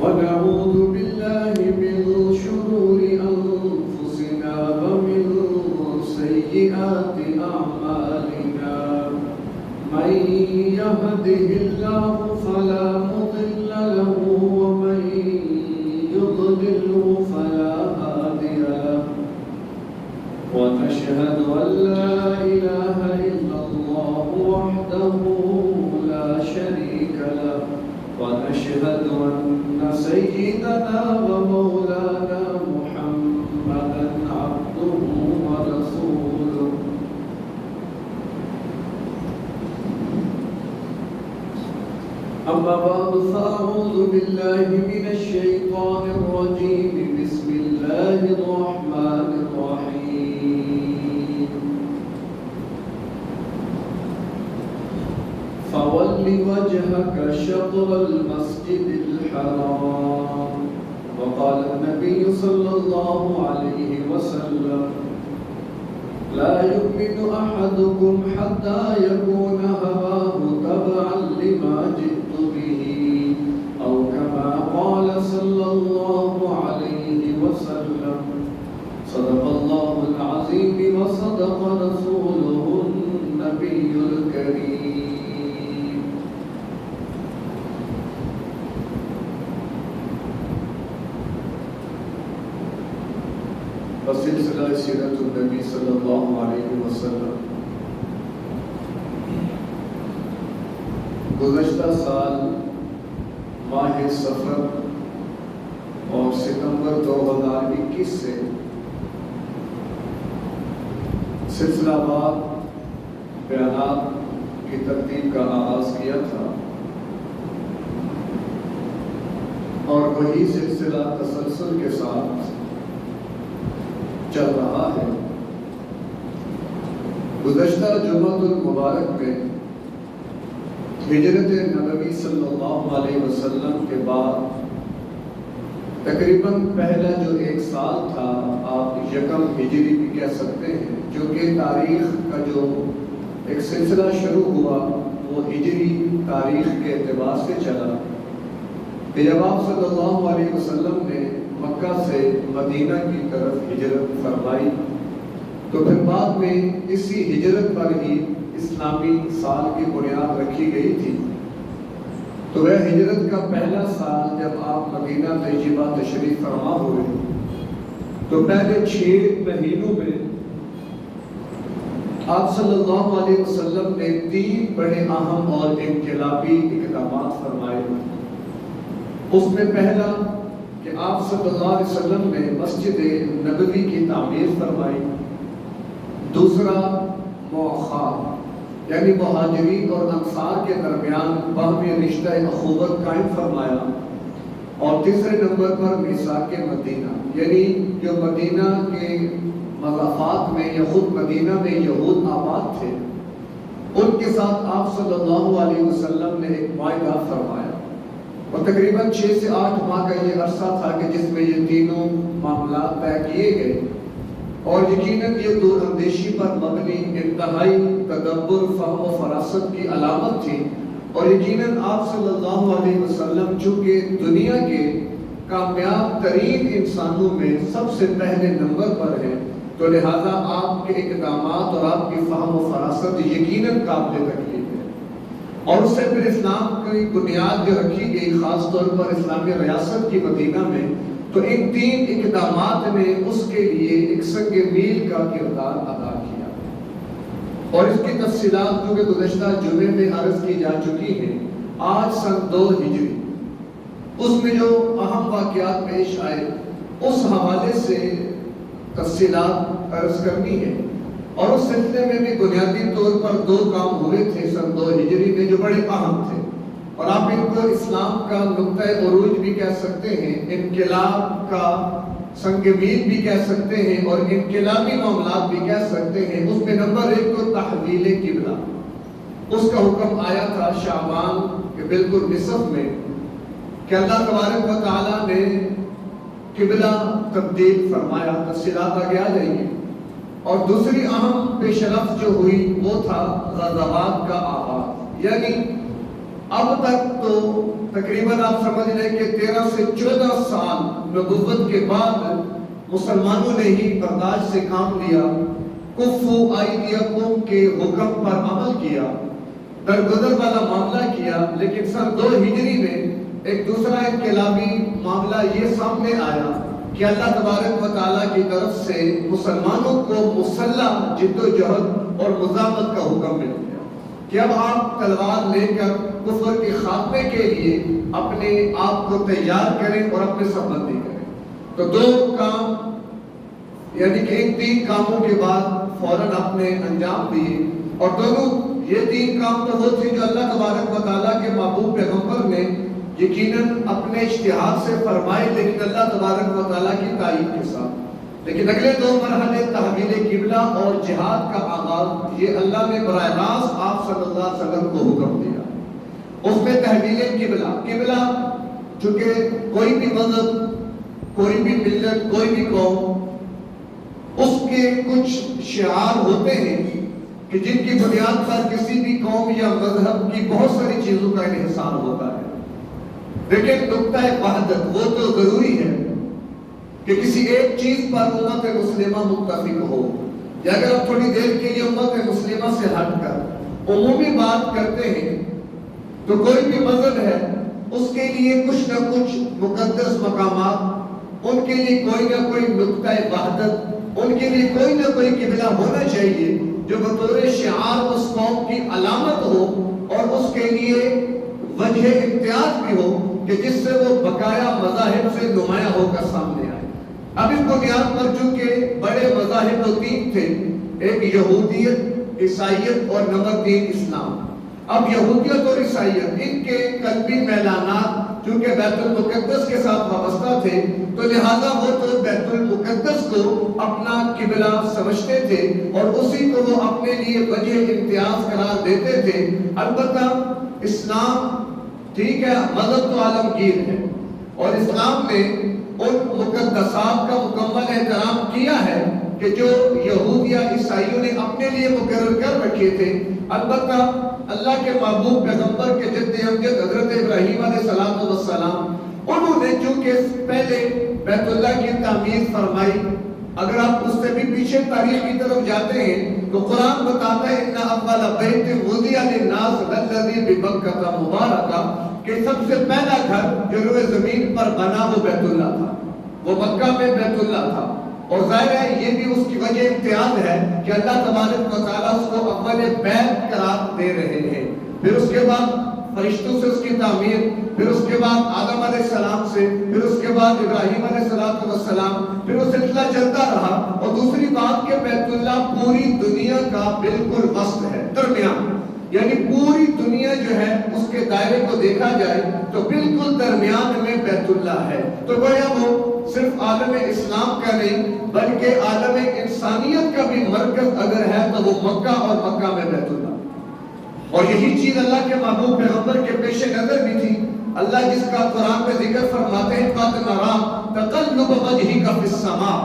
ونعوذ بالله من شرور أنفسنا ومن سيئات أعمالنا من يهده الله فلا مضل له ومن يضلله فلا هادي له ونشهد أن لا إله إلا الله وحده لا شريك له ونشهد أن سيدنا ومولانا محمدا عبده ورسوله أما بعد فأعوذ بالله من الشيطان الرجيم بسم الله الرحمن الرحيم فول وجهك شطر المسجد الحرام وقال النبي صلى الله عليه وسلم لا يؤمن أحدكم حتى يكون هواه تبعا لما جئت به أو كما قال صلى الله عليه وسلم صدق الله العظيم وصدق رسوله النبي الكريم وسلسلہ سیرت النبی صلی اللہ علیہ وسلم گزشتہ سال ماہ سفر اور ستمبر 2021 سے سلسلہ وار بیانات کی ترتیب کا آغاز کیا تھا اور وہی سلسلہ تسلسل کے ساتھ چل رہا ہے۔ گزشتہ جمعۃ المبارک میں ہجرت نبوی صلی اللہ علیہ وسلم کے بعد تقریباً پہلا جو ایک سال تھا، آپ یکم ہجری بھی کہہ سکتے ہیں، جو کہ تاریخ کا جو ایک سلسلہ شروع ہوا وہ ہجری تاریخ کے اعتبار سے چلا کہ جب آپ صلی اللہ علیہ وسلم نے مکہ سے مدینہ کی طرف ہجرت فرمائی تو پھر بعد میں اسی ہجرت پر ہی اسلامی سال کی بنیاد رکھی گئی تھی۔ تو وہ ہجرت کا پہلا سال جب آپ مدینہ طیبہ تشریف فرما ہوئے تو پہلے 6 مہینوں میں آپ صلی اللہ علیہ وسلم نے 3 بڑے اہم اور انقلابی اقدامات فرمائے۔ اس میں پہلا کہ آپ صلی اللہ علیہ وسلم نے مسجد نبوی کی تعمیر فرمائی، دوسرا مؤاخات یعنی مہاجرین اور انصار کے درمیان باہمی رشتہ اخوت قائم فرمایا، اور تیسرے نمبر پر میثاق مدینہ یعنی جو مدینہ کے مضافات میں یا خود مدینہ میں یہود آباد تھے ان کے ساتھ آپ صلی اللہ علیہ وسلم نے ایک معاہدہ فرمایا، اور تقریباً 6 سے 8 ماہ کا یہ عرصہ تھا کہ جس میں یہ تینوں معاملات طے کیے گئے، اور یقیناً یہ دور اندیشی پر مبنی انتہائی تدبر، فہم و فراست کی علامت تھی، اور یقیناً آپ صلی اللہ علیہ وسلم چونکہ دنیا کے کامیاب ترین انسانوں میں سب سے پہلے نمبر پر ہیں تو لہذا آپ کے اقدامات اور آپ کی فہم و فراست یقیناً قابل تکلیف ہے۔ اور اس سے پھر اسلام کی بنیاد جو رکھی گئی خاص طور پر اسلامی ریاست کی مدینہ میں، تو ان 3 اقدامات نے اس کے لیے ایک سنگ میل کا کردار ادا کیا، اور اس کی تفصیلات جو کہ گزشتہ جمعے میں عرض کی جا چکی ہیں۔ آج سن 2 ہجری اس میں جو اہم واقعات پیش آئے اس حوالے سے تفصیلات عرض کرنی ہے، اور اس سلسلے میں بھی بنیادی طور پر 2 کام ہوئے تھے سن 2 ہجری میں جو بڑے اہم تھے، اور آپ ان کو اسلام کا نقطۂ عروج بھی کہہ سکتے ہیں، انقلاب کا سنگ میل بھی کہہ سکتے ہیں، اور انقلابی معاملات بھی کہہ سکتے ہیں۔ اس میں نمبر 1 تو تحویل قبلہ، اس کا حکم آیا تھا شعبان کے بالکل نصف میں کہ اللہ تبارک و تعالیٰ نے قبلہ تبدیل فرمایا، تفصیلات آگے آ جائیں گے۔ اور دوسری اہم پیش رفت جو ہوئی وہ تھا غزوات کا آغاز، یعنی اب تک تو تقریباً آپ سمجھ لیں کہ 13 سے 14 سال نبوت کے بعد مسلمانوں نے ہی برداشت سے کام لیا، کفو ایدیکم کے حکم پر عمل کیا، درگزر والا معاملہ کیا. لیکن سن 2 ہجری میں ایک دوسرا انقلابی معاملہ یہ سامنے آیا کہ اللہ تبارک و تعالیٰ کی طرف سے مسلمانوں کو مسلح جد و جہد اور مزاحمت کا حکم مل گیا کہ اب آپ تلوار لے کر کفر کے خاتمے کے لیے اپنے آپ کو تیار کریں اور اپنے سب بندی کریں. تو 2 کام یعنی کہ 3 کاموں کے بعد فوراً آپ نے انجام دیے، اور دونوں یہ 3 کام تو وہ تھے جو اللہ تبارک و تعالیٰ کے محبوب پیغمبر نے یقیناً اپنے اجتہاد سے فرمائے، لیکن اللہ تبارک و تعالیٰ کی تائید کے ساتھ. لیکن اگلے 2 مرحلے تحویل قبلہ اور جہاد کا آغاز، یہ اللہ نے براہ راست آپ صلی اللہ علیہ وسلم کو حکم دیا. اس میں تحویل قبلہ چونکہ کوئی بھی مذہب، کوئی بھی ملت، کوئی بھی قوم، اس کے کچھ شعار ہوتے ہیں کہ جن کی بنیاد پر کسی بھی قوم یا مذہب کی بہت ساری چیزوں کا انحصار ہوتا ہے. لیکن نقطہ وحدت وہ تو ضروری ہے کہ کسی ایک چیز پر امت مسلمہ متفق ہو. یا اگر آپ تھوڑی دیر کے لیے امت مسلمہ سے ہٹ کر عمومی بات کرتے ہیں تو کوئی بھی مذہب ہے اس کے لیے کچھ نہ کچھ مقدس مقامات، ان کے لیے کوئی نہ کوئی نقطہ وحدت، ان کے لیے کوئی نہ کوئی قبلہ ہونا چاہیے جو بطور شعار اس قوم کی علامت ہو اور اس کے لیے وجہ امتیاز بھی ہو کہ جس سے وہ بقایا مذاہب سے نمایاں ہو کر سامنے آئے. اب اس بنیاد پر چونکہ بڑے مذاہب تو 3 تھے، ایک یہودیت، عیسائیت اور نمبر 3 اسلام. اب یہودیت اور عیسائیت ان کے قلبی میلانات چونکہ بیت المقدس کے ساتھ وابستہ تھے، تو لہذا وہ تو بیت المقدس کو اپنا قبلہ سمجھتے تھے اور اسی کو وہ اپنے لیے وجہ امتیاز قرار دیتے تھے. البتہ اسلام ٹھیک ہے، مذہب تو عالمگیر ہے اور اسلام نے ان مقدسات کا مکمل احترام کیا ہے کہ جو یہود یا عیسائیوں نے اپنے لیے مقرر کر رکھے تھے. البتہ اللہ کے محبوب پیغمبر کے جد امجد حضرت ابراہیم علیہ السلام انہوں نے چونکہ پہلے بیت اللہ کی تعمیر فرمائی. اگر آپ اس سے بھی پیچھے تاریخ کی طرف جاتے ہیں تو قرآن بتاتا ہے ان اول بیت وضع للناس الذی ببکۃ مبارکہ کہ سب سے پہلا گھر جو روئے زمین پر بنا وہ بیت اللہ تھا، وہ مکہ میں بیت اللہ تھا. اور ظاہر ہے یہ بھی اس کی وجہ امتیاز ہے کہ اللہ تبارک و تعالیٰ اس کو اول بیت قرار دے رہے ہیں. پھر اس کے بعد فرشتوں سے اس کی تعمیر، پھر اس کے بعد آدم علیہ السلام سے، پھر اس کے بعد ابراہیم علیہ السلام، پھر وہ سلسلہ چلتا رہا. اور دوسری بات کہ بیت اللہ پوری دنیا کا بالکل وسط ہے، درمیان، یعنی پوری دنیا جو ہے اس کے دائرے کو دیکھا جائے تو بالکل درمیان میں بیت اللہ ہے. تو گویا وہ صرف عالم اسلام کا نہیں بلکہ عالم انسانیت کا بھی مرکز اگر ہے تو وہ مکہ اور مکہ میں بیت اللہ. اور یہی چیز اللہ کے محبوب پیغمبر کے پیش نظر بھی تھی. اللہ جس کا قرآن میں ذکر فرماتے ہیں قد نرى تقلب وجهك في السماء،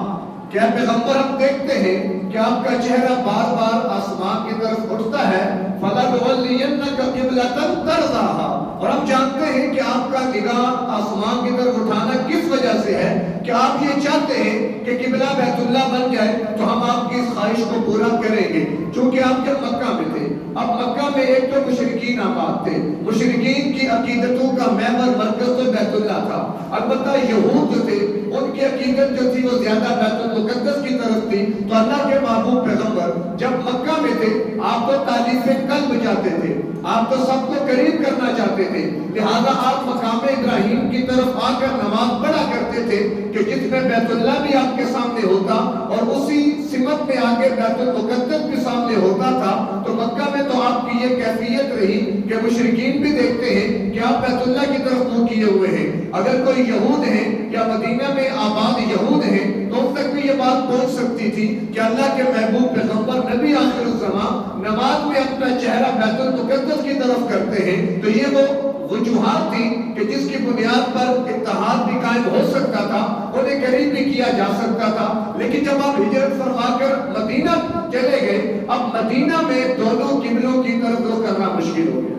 کیا پیغمبر ہم دیکھتے ہیں کہ آپ کا چہرہ بار بار آسمان کی طرف اٹھتا ہے. فَلَنُوَلِّيَنَّكَ قِبْلَةً تَرْضَاهَا، اور ہم جانتے ہیں کہ آپ کا نگاہ آسمان کی طرف اٹھانا کس وجہ سے ہے کہ آپ یہ چاہتے ہیں کہ قبلہ بیت اللہ بن جائے تو ہم آپ کی اس خواہش کو پورا کریں گے. چونکہ آپ جب مکہ میں تھے، اب مکہ میں ایک تو مشرکین آباد تھے، مشرکین کی عقیدتوں کا محور مرکز تو بیت اللہ تھا. البتہ یہود جو تھے ان کی عقیدت جو تھی وہ زیادہ بیت المقدس کی طرف تھی. تو اللہ کے محبوب پیغمبر جب مکہ میں تھے آپ تو تالیف قلب چاہتے تھے، آپ تو سب کو قریب کرنا چاہتے تھے، لہذا آپ مقام ابراہیم کی طرف آ کر نماز پڑھا کرتے تھے کہ جس میں بیت اللہ بھی آپ کے سامنے ہوتا اور اسی سمت میں آگے بیت المقدس بھی سامنے ہوتا تھا. تو مکہ میں تو آپ کی یہ کیفیت رہی کہ مشرکین بھی دیکھتے ہیں کہ آپ بیت اللہ کی طرف منہ کیے ہوئے ہیں. اگر کوئی یہود ہیں یا مدینہ میں آباد یہود ہیں تو ان تک بھی یہ بات پہنچ سکتی تھی کہ اللہ کے محبوب پیغمبر نبی آخر الزمان نماز میں اپنا چہرہ بیت المقدس کی طرف کرتے ہیں. تو یہ وہ وجوہات تھی کہ جس کی بنیاد پر اتحاد بھی قائم ہو سکتا تھا، انہیں قریب بھی کیا جا سکتا تھا. لیکن جب آپ ہجرت فرما کر مدینہ چلے گئے، اب مدینہ میں دونوں قبلوں کی طرف رخ کرنا مشکل ہو گیا.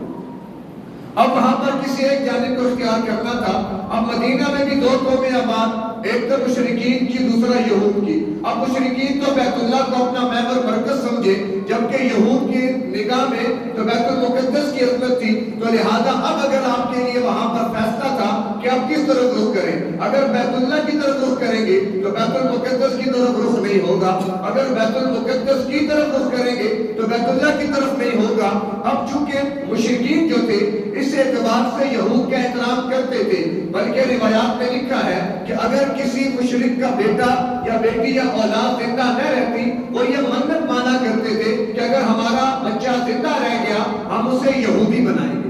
اب وہاں پر کسی ایک جانب کو اختیار کرنا تھا. اب مدینہ میں بھی دو قومیں آباد، ایک تو مشرکین کی، دوسرا یہود کی. اب مشرکین تو بیت اللہ کو اپنا محور مرکز سمجھے، جبکہ یہود کی نگاہ میں تو بیت المقدس کی عظمت تھی. تو لہذا اب اگر آپ کے لیے وہاں پر فیصلہ تھا کہ آپ کس طرف رخ کریں، اگر بیت اللہ کی طرف رخ کریں گے تو بیت المقدس کی طرف رخ نہیں ہوگا، اگر بیت المقدس کی طرف رخ کریں گے تو بیت اللہ کی طرف نہیں ہوگا. اب چونکہ مشرکین جو تھے اس اعتبار سے یہود کا احترام کرتے تھے، بلکہ روایات میں لکھا ہے کہ اگر کسی مشرک کا بیٹا یا بیٹی یا اولاد زندہ نہ رہتی، وہ یہ منت مانا کرتے تھے کہ اگر ہمارا بچہ زندہ رہ گیا ہم اسے یہودی بنائیں گے.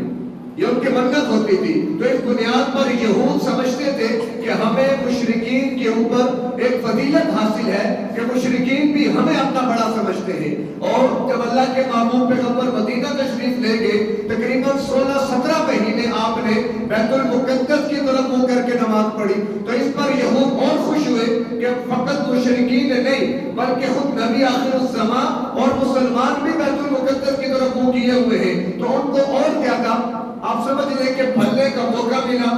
یہ ان کی منت ہوتی تھی. تو اس بنیاد پر یہود سمجھتے تھے کہ ہمیں مشرکین کے اوپر ایک فضیلت حاصل ہے کہ مشرکین بھی ہمیں اپنا بڑا سمجھتے ہیں. اور جب اللہ کے محبوب پیغمبر مدینہ تشریف لے گئے، تقریباً 16-17 مہینے آپ نے بیت المقدس کی طرف منہ کر کے نماز پڑھی. تو اس پر یہود اور خوش ہوئے کہ فقط مشرکین نے نہیں بلکہ خود نبی آخر الزمان اور مسلمان بھی بیت المقدس کی طرف منہ کیے ہوئے ہیں. تو ان کو اور زیادہ آپ سمجھ لیں کہ پھلنے کا موقع ملا،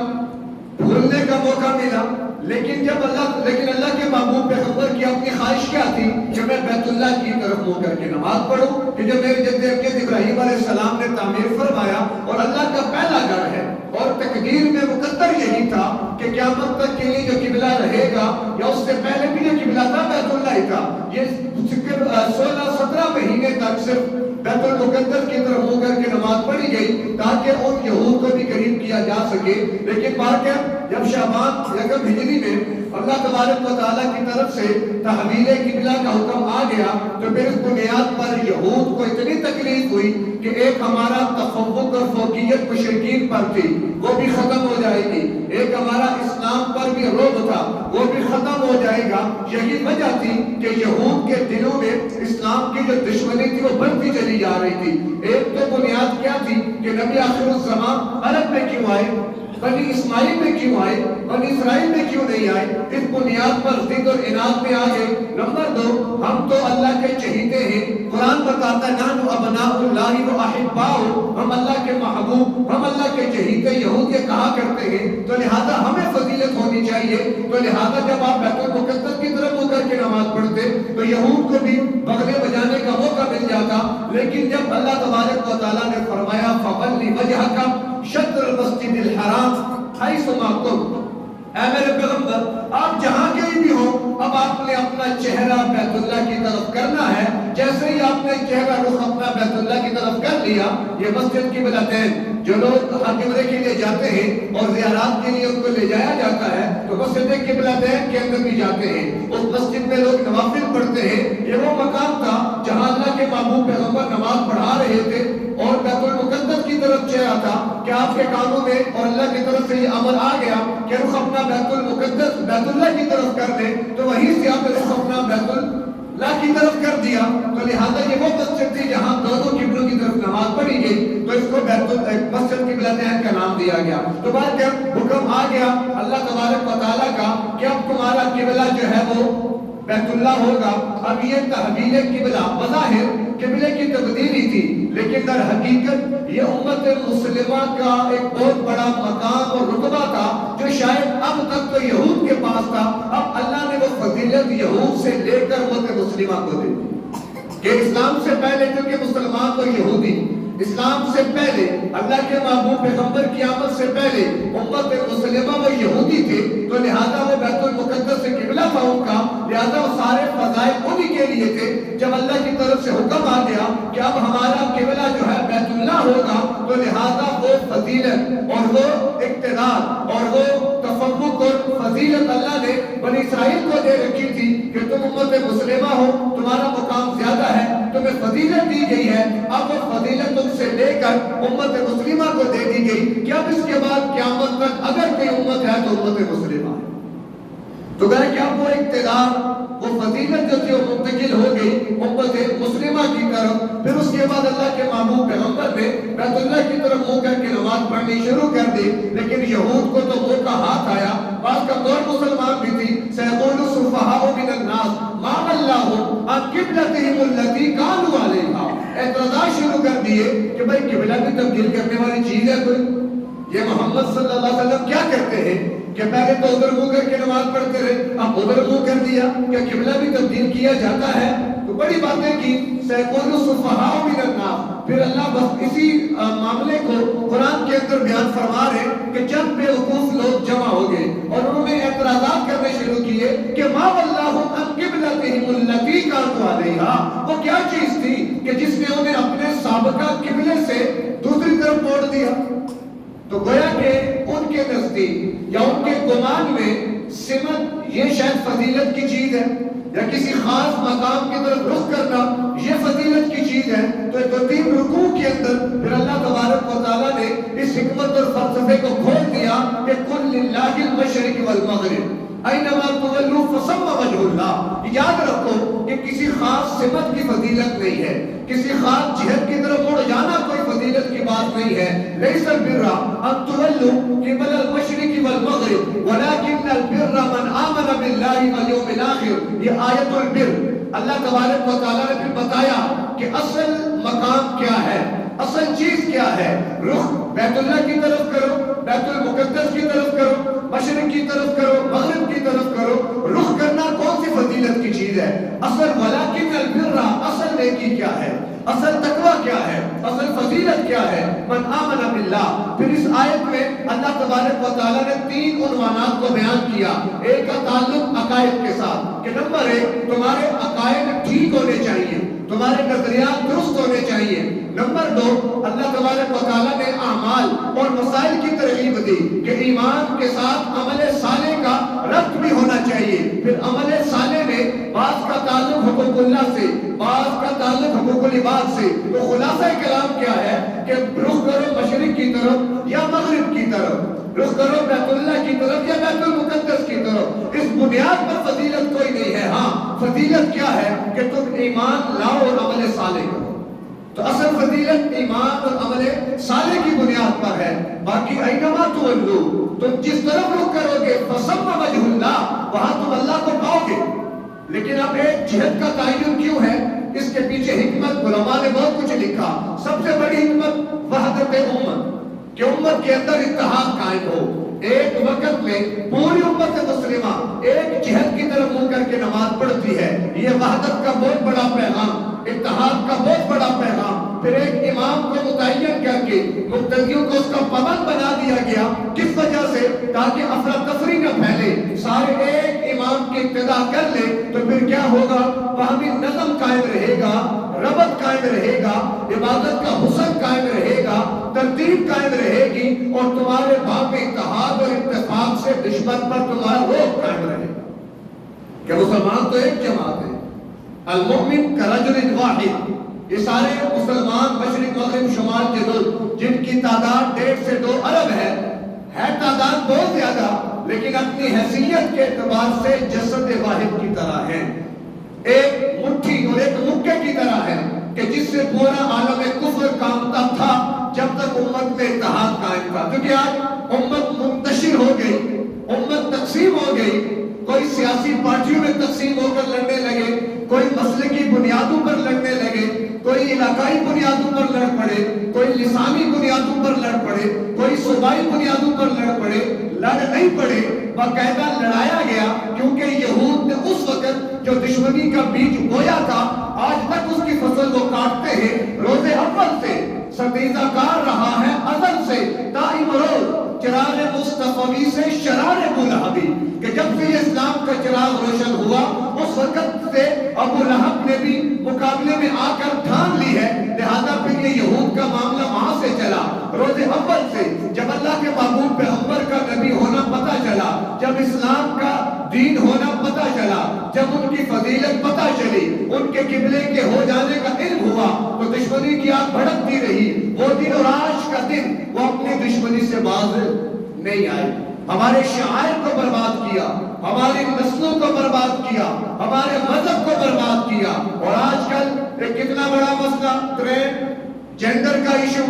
بھولنے کا موقع ملا. لیکن اللہ کے محبوب پیغمبر کی اپنی خواہش کیا تھی کہ میں بیت اللہ کی طرف منہ کر کے نماز پڑھوں، کہ جو میرے جد امجد ابراہیم علیہ السلام نے تعمیر فرمایا اور اللہ کا پہلا گھر ہے. اور تقدیر میں مقدر یہی تھا کہ قیامت تک کے لیے جو قبلہ رہے گا یا اس سے پہلے بھی جو قبلہ تھا بیت اللہ ہی تھا. یہ 16-17 مہینے تک صرف بیت المقدس کی طرف منہ کر کے نماز پڑھی گئی تاکہ ان یہود کو بھی قریب کیا جا سکے. لیکن بات ہے جب شعبان یکم ہجری میں اللہ تبارک و تعالیٰ کی طرف سے تحویل قبلہ کا حکم آ گیا تو پھر اس بنیاد پر یہود کو اتنی تکلیف ہوئی کہ ایک ہمارا تفوق اور فوقیت مشرکین پر تھی وہ بھی ختم ہو جائے گی، ایک ہمارا اسلام پر بھی رعب تھا وہ بھی ختم ہو جائے گا. یہی وجہ تھی کہ یہود کے دلوں میں اسلام کی جو دشمنی تھی وہ بڑھتی چلی جا رہی تھی. ایک تو بنیاد کیا تھی کہ نبی آخر الزمان عرب میں کیوں آئے، بنی اسماعیل میں کیوں آئے، بنی اسرائیل میں کیوں نہیں آئے. اس بنیاد پر ضد اور اناد میں آ گئے. نمبر 2، ہم تو اللہ کے چہیتے ہیں. قرآن بتاتا ہے نحن ابناء اللہ و احباؤہ، ہم اللہ کے محبوب، ہم اللہ کے چہیتے. یہود یہ کہا کرتے ہیں تو لہذا ہمیں فضیلت ہونی چاہیے. تو لہذا جب آپ بیت المقدس کی طرف ہو کر کے نماز پڑھتے تو یہود کو بھی بغلے بجانے کا موقع مل جاتا. لیکن جب اللہ تبارک و تعالیٰ نے فرمایا فَوَلِّ وَجْهَكَ شطر المسجد الحرام حیث ما کنتم، اے میرے پیغمبر آپ جہاں کہیں بھی ہو اب آپ نے اپنا چہرہ بیت اللہ کی طرف کرنا ہے. جیسے ہی آپ نے چہرہ رخ اپنا بیت اللہ کی طرف کر لیا، یہ مسجد کی بلاتین جو لوگ حج عمرے کے لیے جاتے ہیں اور زیارات کے لیے ان کو لے جایا جاتا ہے تو مسجد کی بلاتین کے اندر بھی جاتے ہیں. اس مسجد میں لوگ نوافل پڑھتے ہیں. یہ وہ مقام تھا جہاں اللہ کے محبوب پیغمبر نماز پڑھا رہے تھے اور بیت المقدس کی طرف چہرہ تھا کہ آپ کے کانوں میں اور اللہ کی طرف سے یہ امر آ گیا کہ رخ اپنا بیت المقدس بیت اللہ کی طرف کر دیں. تو وہیں سے آپ نے رخ اپنا بیت اللہ کی طرف کر دیا. تو لہٰذا یہ وہ مسجد تھی جہاں دونوں قبلوں کی طرف نماز پڑھی گئی تو اس کو مسجد قبلتین کا نام دیا گیا. تو بعد جب حکم آ گیا اللہ تبارک و تعالیٰ کا کہ اب تمہارا قبلہ جو ہے وہ بیت اللہ ہوگا. اب یہ تحویل قبلہ بظاہر قبلے کی تبدیلی تھی لیکن در حقیقت یہ امت مسلمہ کا ایک بہت بڑا مقام اور رتبہ تھا جو شاید اب تک تو یہود کے پاس تھا. اب اللہ نے وہ فضیلت یہود سے لے کر امت مسلمہ کو دی کہ اسلام سے پہلے کیونکہ مسلمان تو یہودی، اسلام سے پہلے اللہ کے محبوب پیغمبر کی آمد سے پہلے امت مسلمہ وہ یہودی تھے. تو لہذا وہ بیت المقدس سے قبلہ تھا ان کا، لہذا وہ سارے فضائل انہی کے لیے تھے. جب اللہ کی طرف سے حکم آ گیا کہ اب ہمارا قبلہ جو ہے بیت اللہ ہوگا تو لہذا وہ فضیلت اور وہ اقتدار اور وہ تفوق اور فضیلت اللہ نے بنی اسرائیل کو دے رکھی تھی کہ تم امت مسلمہ ہو، تمہارا مقام زیادہ ہے، تمہیں فضیلت دی گئی ہے. اب وہ فضیلت تم سے لے کر امت مسلمہ کو دے دی گئی کہ اب اس کے بعد قیامت تک اگر کوئی امت ہے تو امت مسلمہ ہے. تو گئے کہ اب وہ اقتدار وہ فضیلت جو تھی وہ منتقل ہو گئی امت مسلمہ کی طرف. پھر اس کے بعد اللہ کے محبوب پیغمبر نے بیت اللہ کی طرف منہ کر کے نماز پڑھنی شروع کر دی. لیکن یہود کو تو منہ کا ہاتھ آیا. بعض کمزور مسلمان بھی تھی. سيقول السفهاء من الناس ما ولاهم عن قبلتهم التي كانوا عليها، اعتراضات شروع کر دیے کہ کہ بھائی قبلہ بھی تبدیل کرنے والی چیز ہے کوئی؟ یہ محمد صلی اللہ علیہ وسلم کیا کرتے ہیں کہ پہلے تو ادھر منہ کر کے نماز پڑھتے رہے، اب ادھر منہ کر دیا، کیا قبلہ بھی تبدیل کیا جاتا ہے؟ تو بڑی باتیں کی، سیکولو صفحاء من الناس۔ پھر اللہ بس اسی معاملے کو قرآن کے اندر بیان فرما رہے کہ جب بے وقوف لوگ جمع ہو گئے اور انہوں نے اعتراضات کرنے شروع کیے کہ ما ولاہم عن قبلتہم التی کانوا علیہا، وہ کیا چیز تھی کہ جس نے انہیں اپنے سابقہ قبلے سے دوسری طرف موڑ دیا؟ تو گویا کہ ان کے نزدیک یا ان کے گمان میں سمت یہ شاید فضیلت کی چیز ہے، یا کسی خاص مقام کی طرف رخ کرنا یہ فضیلت کی چیز ہے۔ تو دو تین رکوع کے اندر پھر اللہ تبارک و تعالیٰ نے اس حکمت اور فلسفے کو کھول دیا کہ قل للہ المشرق والمغرب اینما تولوا فثم وجہ اللہ۔ یاد رکھو کہ کسی خاص سمت کی فضیلت نہیں ہے، کسی خاص جہت کی طرف مڑ جانا کوئی فضیلت کی بات نہیں ہے۔ لیس البر ان تولوا قبل المشرق والمغرب ولكن البر من آمن باللہ والیوم الآخر۔ یہ آیت البر اللہ تبارک و تعالیٰ نے پھر بتایا کہ اصل مقام کیا ہے، اصل چیز کیا ہے۔ رخ بیت اللہ کی طرف کرو، بیت المقدس کی طرف کرو، مشرق کی طرف کرو، مغرب کی طرف کرو، رخ کرنا کون سی فضیلت کی چیز ہے؟ اصل ولکن البر، اصل نیکی کیا ہے، اصل تقوی کیا ہے، اصل فضیلت کیا ہے؟ من آمن باللہ۔ پھر اس آیت میں اللہ تبارک و تعالیٰ نے تین عنوانات کو بیان کیا۔ ایک کا تعلق عقائد کے ساتھ کہ نمبر ایک تمہارے عقائد ٹھیک ہونے چاہیے، تمہارے نظریات درست ہونے چاہیے۔ نمبر دو اللہ تبارک و تعالیٰ نے اعمال اور مسائل کی ترغیب دی کہ ایمان کے ساتھ عمل صالح کا ربط بھی ہونا چاہیے۔ پھر عمل صالح میں بعض کا تعلق حقوق اللہ سے، بعض کا تعلق حقوق العباد سے۔ تو خلاصہ کلام کیا ہے کہ رخ کرو مشرق کی طرف یا مغرب کی طرف، رخ کرو بیت اللہ کی طرف یا بیت المقدس کی طرف، اس بنیاد پر فضیلت کوئی نہیں ہے۔ ہاں فضیلت کیا ہے کہ تم ایمان لاؤ اور عمل صالح کرو۔ تو اصل فضیلت ایمان اور عمل صالح کی بنیاد پر ہے۔ باقی اینما تولو، تم جس طرف رخ کرو گے فثم وجہ اللہ، وہاں تم اللہ کو پاؤ گے۔ لیکن اب ایک جہت کا تعین کیوں ہے؟ اس کے پیچھے حکمت علماء نے بہت کچھ لکھا۔ سب سے بڑی حکمت وحدت امت، کہ امت کے اندر اتحاد قائم ہو۔ ایک وقت میں پوری امت مسلمہ ایک جہت کی طرف منہ کر کے نماز پڑھتی ہے، یہ وحدت کا بہت بڑا پیغام، اتحاد کا بہت بڑا پیغام۔ پھر ایک امام کو متعین کر کے مقتدیوں کو اس کا پابند بنا دیا گیا، کس وجہ سے؟ تاکہ افراتفری نہ پھیلے، سارے ایک امام کی اقتدا کر لے تو پھر کیا ہوگا؟ وہاں بھی نظم قائم رہے گا، ربط قائم رہے گا، عبادت کا حسن قائم رہے گا، ترتیب قائم رہے گی، اور تمہارے باپ اتحاد اور اتفاق سے دشمن پر تمہارا روک قائم رہے گا کہ مسلمان تو ایک جماعت ہے، المؤمن کرجل واحد۔ یہ سارے مسلمان مشرق مغرب شمال جنوب جن کی تعداد 1.5 سے 2 ارب ہے تعداد بہت زیادہ، لیکن اپنی حیثیت کے اعتبار سے جسد واحد کی طرح ہے، ایک مٹھی اور ایک مکے کی طرح ہے کہ جس سے پورا عالم کفر کامتا تھا جب تک امت میں اتحاد قائم تھا۔ کیونکہ آج امت منتشر ہو گئی، امت تقسیم ہو گئی، کوئی سیاسی پارٹیوں میں تقسیم ہو کر لڑنے لگے، کوئی مسلکی بنیادوں پر لڑنے لگے، کوئی علاقائی بنیادوں پر لڑ پڑے، کوئی لسانی بنیادوں پر لڑ پڑے، کوئی صوبائی بنیادوں پر لڑ پڑے۔ لڑ نہیں پڑے، باقاعدہ لڑایا گیا، کیونکہ یہود نے اس وقت جو دشمنی کا بیج بویا تھا آج تک اس کی فصل وہ کاٹتے ہیں۔ روز اول سے ستیزہ کار رہا ہے ازل سے، دائم روز چراغ مصطفی سے شرار ابولہبی، کہ جب سے اسلام کا چراغ روشن ہوا اس وقت سے ابو لہب نے بھی مقابلے میں آ کر ٹھان لی ہے، لہذا پھر یہ یہود کا معاملہ وہاں سے چلا۔ روز اول سے جب اللہ کے معبود پیغمبر کا نبی ہونا پتہ چلا، جب اسلام کا دین ہونا پتہ چلا، جب ان کی فضیلت پتہ چلی، ان کے قبلے کے ہو جانے کا علم ہوا، تو دشمنی کی آگ بھڑکتی رہی۔ وہ دن اور آج کا دن وہ اپنی دشمنی سے باز نہیں آئے، ہمارے شعائر کو برباد کیا، ہماری نسلوں کو برباد کیا، ہمارے مذہب کو برباد کیا۔ اور آج کل ایک کتنا بڑا مسئلہ ٹرینڈ جینڈر کا ایشو،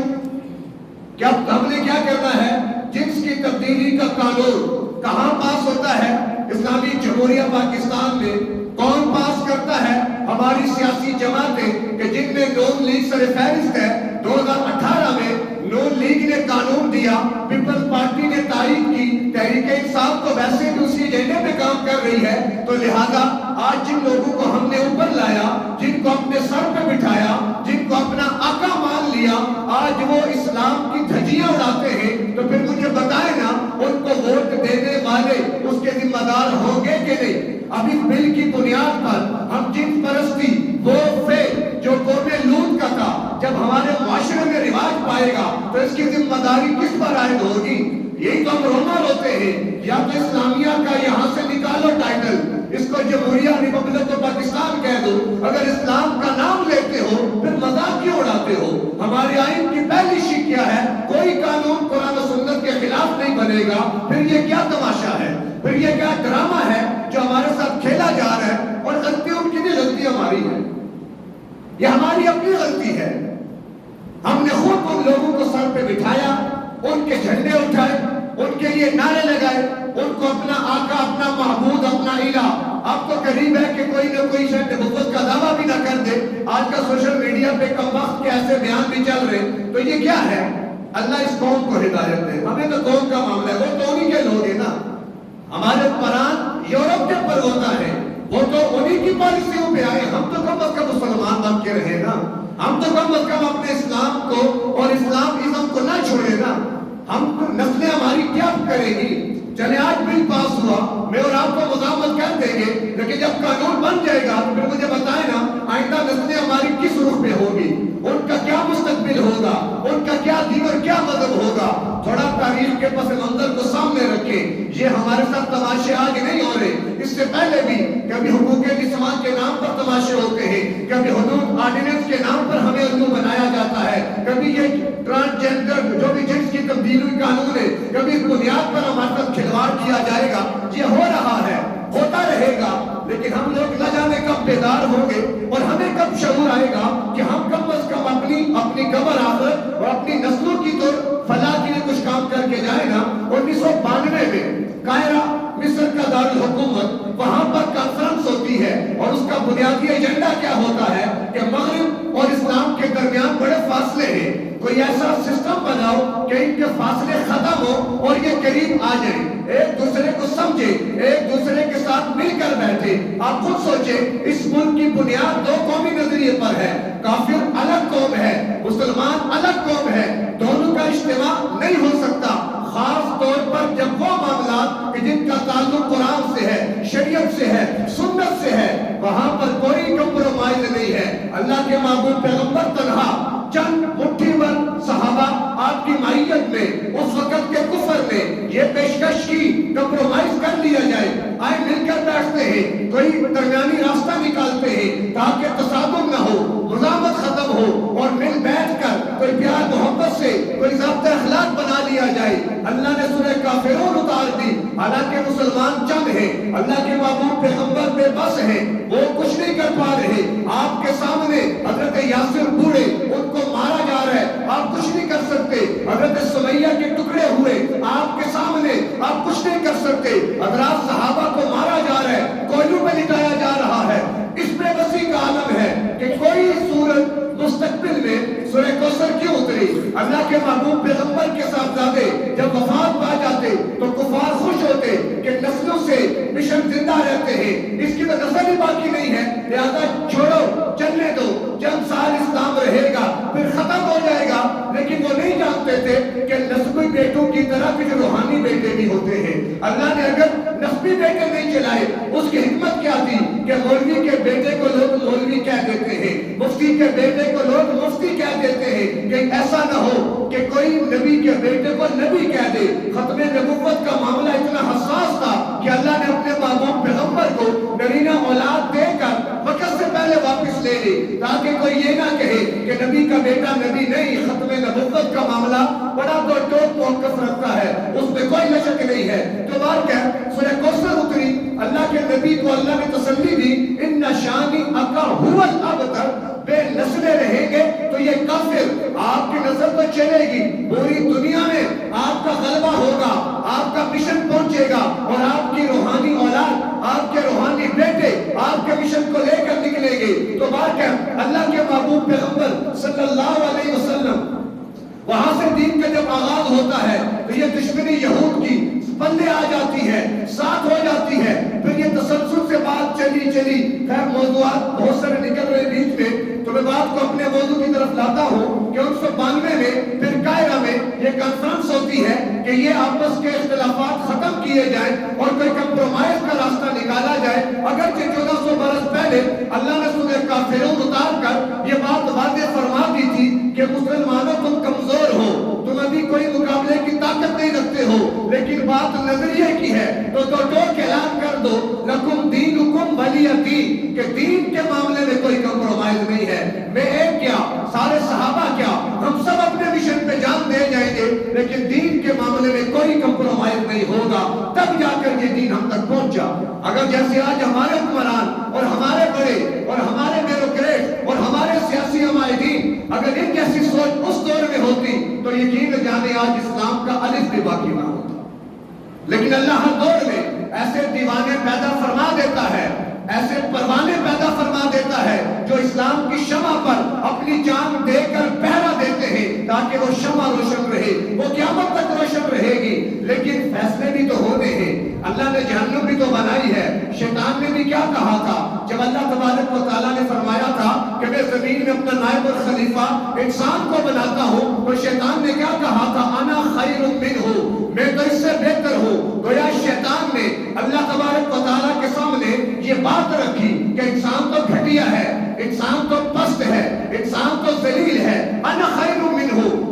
کیا ہم نے کیا کرنا ہے؟ جنس کی تبدیلی کا قانون کہاں پاس ہوتا ہے؟ اسلامی جمہوریہ پاکستان میں۔ کون پاس کرتا ہے؟ ہماری سیاسی جماعتیں کہ جن میں نون لیگ سر فہرست ہے، 2018 میں نون لیگ نے قانون دیا، پیپلز پارٹی نے تائید کی، تحریک انصاف تو ویسے بھی اسی ایجنڈے پہ کام کر رہی ہے، تو لہذا آج جن لوگوں کو ہم نے اوپر لایا، جن کو اپنے سر پہ بٹھایا، جن کو اپنا آقا مان لیا، آج وہ اسلام کی دھجیاں اڑاتے ہیں، تو پھر مجھے بتائیں نا ان کو ووٹ دینے والے اس کے ذمہ دار ہوں گے کہ نہیں؟ اب اس بل کی بنیاد پر ہم جن پرستی وہ فیل جو قوم لوط کا تھا جب ہمارے معاشرے میں رواج پائے گا تو اس کی ذمہ داری کس پر عائد ہوگی؟ یہی تو ہم رونا روتے ہیں، یا تو اسلامیہ کا یہاں سے نکالو ٹائٹل، اس کو جمہوریہ ریپبلک آف پاکستان کہہ دو، اگر اسلام کا نام لیتے ہو پھر مذاق کیوں اڑاتے ہو؟ ہمارے آئین کی پہلی شک کیا ہے؟ کوئی قانون قرآن و سنت کے خلاف نہیں بنے گا، پھر یہ کیا تماشا ہے؟ پھر یہ کیا ڈرامہ ہے جو ہمارے ساتھ کھیلا جا رہا ہے؟ اور غلطی ان کی نہیں، غلطی ہماری ہے، یہ ہماری اپنی غلطی ہے۔ ہم نے خود ان لوگوں کو سر پہ بٹھایا، ان کے جھنڈے اٹھائے، ان کے لیے نعرے لگائے، ان کو اپنا آقا، اپنا معبود، اپنا الہ، اب تو قریب ہے کہ کوئی نہ کوئی شاید نبوت کا دعویٰ بھی نہ کر دے۔ آج کا سوشل میڈیا پہ کم وقت کے ایسے بیان بھی چل رہے، تو یہ کیا ہے؟ اللہ اس قوم کو ہدایت دے، ہمیں تو قوم کا معاملہ ہے، وہ تو انہی کے لوگ ہیں نا۔ ہمارے قرآن یورپ کے پر ہوتا ہے، وہ تو انہی کی پالیسیوں پہ آئے، ہم تو کم از کم مسلمان بن کے رہے نا، ہم تو کم از کم اپنے اسلام کو اور اسلام کو نہ چھوڑے نا۔ ہم نسلیں ہماری کیا کرے گی؟ چلے آج بل پاس ہوا، میں اور آپ کو مزاحمت کر دیں گے، لیکن جب قانون بن جائے گا تو پھر مجھے بتائیں نا آئندہ نسلیں ہماری کس رخ پہ ہوگی، ان کا کیا مستقبل ہوگا، ان کا کیا دین اور کیا مذہب ہوگا؟ تھوڑا تاریخ کے پس منظر کو سامنے رکھیں، یہ ہمارے ساتھ تماشے آج نہیں ہو رہے، اس سے پہلے بھی کبھی حقوق انسان کے نام پر تماشے ہوتے ہیں، کبھی حدود آرڈیننس کے نام پر ہمیں الو بنایا جاتا ہے، کبھی یہ ٹرانسجنڈر جو بھی جنس کی تبدیلی قانون ہے، کبھی اس بنیاد پر ہمارے ساتھ کھلواڑ کیا جائے گا، یہ ہو رہا ہے، ہوتا رہے گا، لیکن ہم لوگ نہ جانے کب بیدار ہوں گے اور ہمیں کب شعور آئے گا کہ ہم کم از کم اپنی قبر آخرت اور اپنی نسلوں کی تو فلاح کے لیے کچھ کام کر کے جائے نا۔ 1992 میں قاہرہ مصر کا دارالحکومت، وہاں پر کانفرنس ہوتی ہے اور اس کا بنیادی ایجنڈا کیا ہوتا ہے کہ مغرب اور اسلام کے درمیان بڑے فاصلے ہیں، کوئی ایسا سسٹم بناؤ کہ ان کے فاصلے ختم ہو اور یہ قریب آ جائیں، ایک دوسرے کو سمجھے، ایک دوسرے کے ساتھ مل کر بیٹھے۔ آپ خود سوچیں، اس ملک کی بنیاد دو قومی نظریے پر ہے، کافر الگ قوم ہے، مسلمان الگ قوم ہے، دونوں کا اجتماع نہیں ہو سکتا، خاص طور پر جب وہ معاملات کہ جن کا تعلق قرآن سے ہے، شریعت سے ہے، سنت سے ہے، وہاں پر کوئی کمپرومائز نہیں ہے۔ اللہ کے محبوب پیغمبر تنہا چند مٹھی بھر صحابہ آپ کی معیت میں اس وقت کے کفر نے یہ پیشکش کی کمپرومائز کر لیا جائے، آئے مل کر بیٹھتے ہیں، کوئی درمیانی راستہ نکالتے ہیں تاکہ تصادم نہ ہو، مزاحمت ختم ہو اور مل بیٹھ کر کوئی پیار محبت سے کوئی ضابطہ اخلاق بنا لیا جائے۔ اللہ نے سورہ کافرون اتار دی، حالانکہ مسلمان چند ہیں، اللہ کے محبوب پیغمبر بے بس ہیں، وہ کچھ نہیں کر پا رہے، آپ کے سامنے حضرت یاسر بوڑھے، ان کو مارا جا رہا ہے، آپ کچھ نہیں کر سکتے، حضرت سمیہ کے ٹکڑے ہوئے آپ کے سامنے، آپ کچھ نہیں کر سکتے، حضرات صحابہ کو مارا جا رہا ہے، کوئلوں میں لٹایا جا رہا ہے۔ اس میں وسیع کا عالم ہے کہ کوئی صورت مستقبل میں سورہ کوثر کیوں اتری؟ اللہ کے محبوب پیغمبر کے صاحبزادے جب وفات پا جاتے تو کفار خوش ہوتے کہ نسلوں سے مشن زندہ رہتے ہیں، اس کی تو نسل ہی باقی نہیں ہے، لہذا چھوڑو، چلنے دو، جب سال اسلام رہے گا پھر ختم ہو جائے گا۔ لیکن وہ نہیں جانتے تھے کہ نسبی بیٹوں کی طرح کچھ روحانی بیٹے بھی ہوتے ہیں۔ اللہ نے اگر نسبی بیٹے نہیں چلائے، اس کی حکمت کیا تھی کہ مولوی کے بیٹے کو لوگ مولوی کہہ دیتے ہیں، مفتی کے بیٹے کو لوگ مفتی کہہ دیتے ہیں، کہ ایسا نہ ہو کہ کوئی نبی کے بیٹے کو نبی کہہ دے۔ ختم نبوت کا معاملہ اتنا حساس تھا کہ اللہ نے اپنے محبوب پیغمبر کو نرینہ اولاد دے کر وقت سے پہلے واپس لے لی، تاکہ کوئی یہ نہ کہے کہ نبی کا بیٹا نبی نہیں۔ ختم نبوت کا معاملہ بڑا تو ٹوک موقف رکھتا ہے، اس میں کوئی لچک نہیں ہے۔ تو بار کہ سورہ کوثر اتری، اللہ کے نبی کو اللہ نے تسلی دی، ان شانی اکا هو الابتر، بے نسلیں رہیں گے تو یہ کافر، آپ کی نسل تو چلے گی، پوری دنیا میں آپ کا غلبہ ہوگا، آپ کا مشن پہنچے گا اور آپ کی روحانی اولاد، آپ کے روحانی بیٹے آپ کے مشن کو لے کر نکلیں گے۔ تو بات ہے اللہ کے محبوب محبوب پیغمبر صلی اللہ علیہ وسلم، وہاں سے دین کا جب آغاز ہوتا ہے تو یہ دشمنی یہود کی پلے آ جاتی ہے، ساتھ ہو جاتی ہے، پھر یہ تسلسل سے بات چلی خیر موضوعات بہت سارے نکل رہے بیچ میں، تو میں بات کو اپنے موضوع کی طرف لاتا ہوں کہ 1992 میں پھر قاہرہ میں یہ کانفرنس ہوتی ہے کہ یہ آپس کے اختلافات ختم کیے جائیں اور کوئی کمپرومائز کا راستہ نکالا جائے، اگرچہ 1400 برس پہلے اللہ نے سورہ کافرون اتار کر یہ بات واضح فرما دی تھی کہ مسلمانوں تم کمزور ہو، تم ابھی کوئی مقابلے کی طاقت نہیں رکھتے ہو، لیکن بات نظریے کی ہے تو ٹوک اعلان کر دو لکم دینکم ولی دین، کہ دین کے معاملے میں کوئی کمپرومائز نہیں ہے، میں ایک کیا سارے صحابہ کیا ہم سب اپنے مشن پہ جان دے جائیں گے، لیکن دین کے معاملے میں کوئی کمپرومائز نہیں ہوگا، تب جا کر یہ دین ہم تک پہنچا۔ اگر جیسے آج ہمارے حکمران اور ہمارے بڑے اور ہمارے بیوروکریٹ اور ہمارے سیاسی عمائدین اگر ان جیسی سوچ اس دور میں ہوتی تو یقین جانے آج اسلام کا الف بھی باقی نہ ہوتا، لیکن اللہ ہر دور میں ایسے دیوانے پیدا فرما دیتا ہے، ایسے پروانے پیدا فرما دیتا ہے جو اسلام کی شمع پر اپنی جان دے کر پہرا دیتے ہیں تاکہ وہ شمع روشن رہے، وہ قیامت تک روشن رہے گی۔ لیکن فیصلے بھی تو ہونے ہیں، اللہ نے جہنم بھی تو بنائی ہے، شیطان نے بھی کیا کہا تھا جب اللہ تبارک و تعالیٰ نے فرمایا تھا کہ میں زمین میں اپنا نائب اور خلیفہ انسان کو بناتا ہوں، تو شیطان نے کیا کہا تھا انا خیر منہ، میں تو اس سے بہتر ہوں۔ گویا شیطان نے اللہ تبارک و تعالیٰ کے سامنے یہ بات رکھی کہ انسان تو گھٹیا ہے، انسان تو پست ہے، انسان تو ذلیل ہے، انا خیر منہ،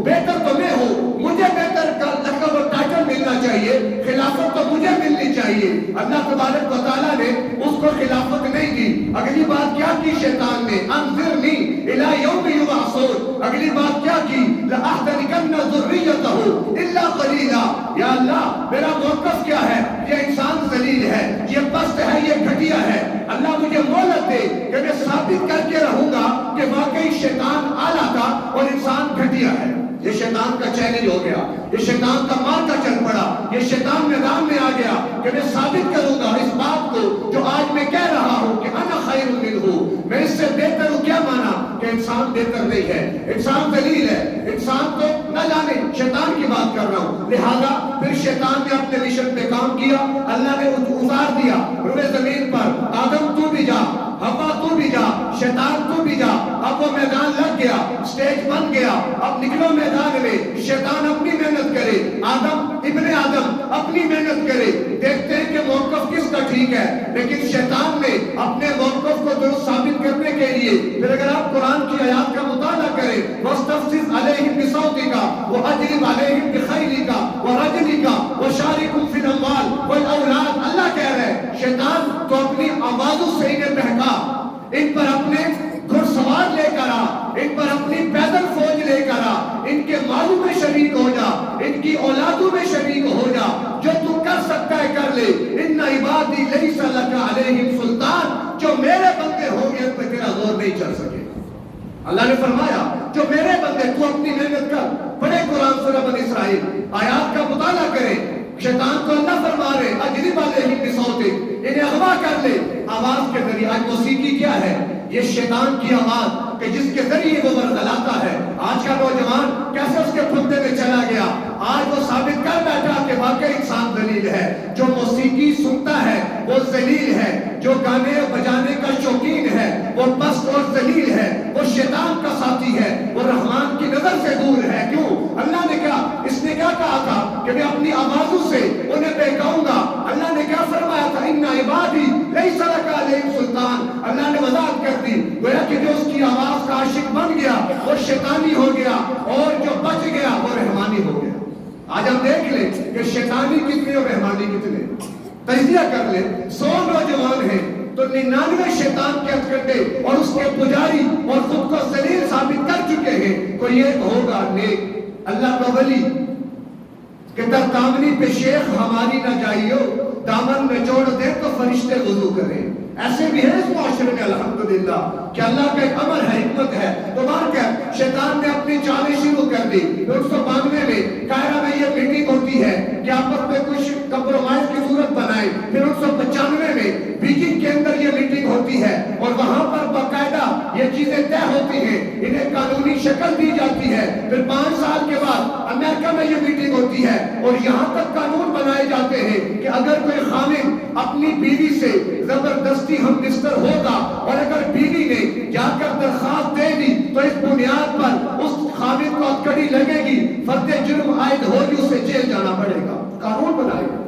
بہتر تو میں ہوں، مجھے بہتر کا لقب اور ٹائٹل ملنا چاہیے، خلافت تو مجھے ملنی چاہیے۔ اللہ تبارک و تعالیٰ نے اس کو خلافت نہیں دی۔ اگلی بات کیا کی شیطان نے انذرنی الی یوم یبعثون، اگلی بات کیا کی لأحترقن ذریتہ الا قلیلا، یا اللہ میرا موقف کیا ہے، یہ انسان ذلیل ہے، یہ پست ہے، یہ گھٹیا ہے، اللہ مجھے مہلت دے کہ میں ثابت کر کے رہوں گا کہ واقعی شیطان اعلیٰ تھا اور انسان گھٹیا ہے۔ یہ شیطان کا چیلنج ہو گیا، یہ شیطان کا مارکا چل پڑا، یہ شیطان میدان میں آ گیا کہ میں ثابت کروں گا اس بات کو جو آج میں کہہ رہا ہوں کہ انا خیر منہ، میں اس سے بہتر ہوں۔ کیا مانا کہ انسان بہتر نہیں ہے، انسان ذلیل ہے، انسان تو نہ جانے، شیطان کی بات کر رہا ہوں۔ لہذا پھر شیطان نے اپنے مشن پہ کام کیا، اللہ نے اتار دیا روئے زمین پر آدم تو بھی جا، ہوا تو بھی جا، شیطان تو بھی جا۔ اب وہ میدان لگ گیا، سٹیج بن گیا، اب نکلو میدان میں، شیطان اپنی محنت کرے، ابن آدم اپنی محنت کرے، دیکھتے ہیں کہ موقف کس کا ٹھیک ہے۔ لیکن شیطان نے اپنے موقف کو درست ثابت کرنے کے لیے پھر اگر آپ قرآن کی آیات کا مطالعہ کریں وَاسْتَفْزِزْ عَلَيْهِمْ بِصَوْتِكَ وَأَجْلِبْ عَلَيْهِمْ بِخَيْلِكَ وَرَجْلِكَ وَشَارِكْهُمْ فِي الْأَمْوَالِ وَالْأَوْلَادِ، اللہ کہہ رہے ہیں شیطان تو اپنی آوازوں سے انہیں بہکا، ان پر اپنے گھڑ سوار لے کر آ، ان پر اپنی پیدل فوج لے کر آ، ان کے مالوں میں شریک ہو جا، ان کی اولادوں میں شریک ہو جا، جو تو کر سکتا ہے کر لے۔ ان عبادی لیس لک علیہم سلطان، جو میرے بندے ہوں گے ان پہ تیرا زور نہیں چل سکے۔ اللہ نے فرمایا جو میرے بندے، تو اپنی محنت کر، پڑھے قرآن سورہ بنی اسرائیل، آیات کا مطالعہ کریں۔ شیطان کو اللہ فرما رہے اجلب علیہم بصوتک، انہیں اغوا کر لے آواز کے ذریعے۔ آج موسیقی کیا ہے؟ یہ شیطان کی آواز کہ جس کے ذریعے وہ ورغلاتا ہے۔ آج کا نوجوان کیسے اس کے پھندے میں چلا گیا، آج وہ ثابت کر بیٹھا کہ واقعی انسان ذلیل ہے۔ جو موسیقی سنتا ہے وہ ذلیل ہے، جو گانے بجانے کا شوقین ہے وہ پست اور ذلیل ہے، وہ شیطان کا ساتھی ہے، وہ رحمان کی نظر سے دور ہے۔ کیوں؟ اللہ نے کہا، اس نے کیا کہا تھا کہ میں اپنی آوازوں سے انہیں بہکاؤں گا۔ اللہ نے کیا فرمایا تھا ان عبادی لیس لک علیہم سلطان، اللہ نے وضاحت کر دی گویا کہ جو اس کی آواز کا عاشق بن گیا وہ شیطانی ہو گیا اور جو بچ گیا وہ رحمانی ہو گیا۔ آج ہم دیکھ لیں کہ شیطانی کتنے اور رحمانی کتنے، تجزیہ کر لیں۔ 100 نوجوان ہیں تو 99 شیطان کے ہتھکنڈے اور اس کے پجاری اور خود کو ذلیل ثابت کر چکے ہیں۔ کوئی ایک ہوگا نیک اللہ کا ولی کہ در دامنی پہ شیخ ہماری نہ جائیو، دامن میں جوڑ دے تو فرشتے وضو کریں۔ ایسے بھی ہے اس معاشرے میں الحمدللہ کہ اللہ کا ایک امر ہے، حکمت ہے۔ تو مان کر شیطان نے اپنی چالیں شروع کر دی۔ 1992 میں قاہرہ میں یہ میٹنگ ہوتی ہے کہ آپس میں کچھ کمپرومائز کی صورت بنائے۔ پھر 1995 میں بیجنگ کے اندر یہ میٹنگ ہوتی ہے اور وہاں پر باقاعدہ یہ چیزیں طے ہوتی ہیں۔ شکل دی جاتی ہے، پھر 5 سال کے بعد امریکہ میں یہ میٹنگ ہوتی ہے اور یہاں تک قانون بنائے جاتے ہیں کہ اگر کوئی خامن اپنی بیوی سے زبردستی ہم بستر ہوگا اور اگر بیوی نے جا کر درخواست دے دی تو اس بنیاد پر اس خامن کو ہتھکڑی لگے گی، فرد جرم عائد ہوگی، اسے جیل جانا پڑے گا، قانون بنائے گا۔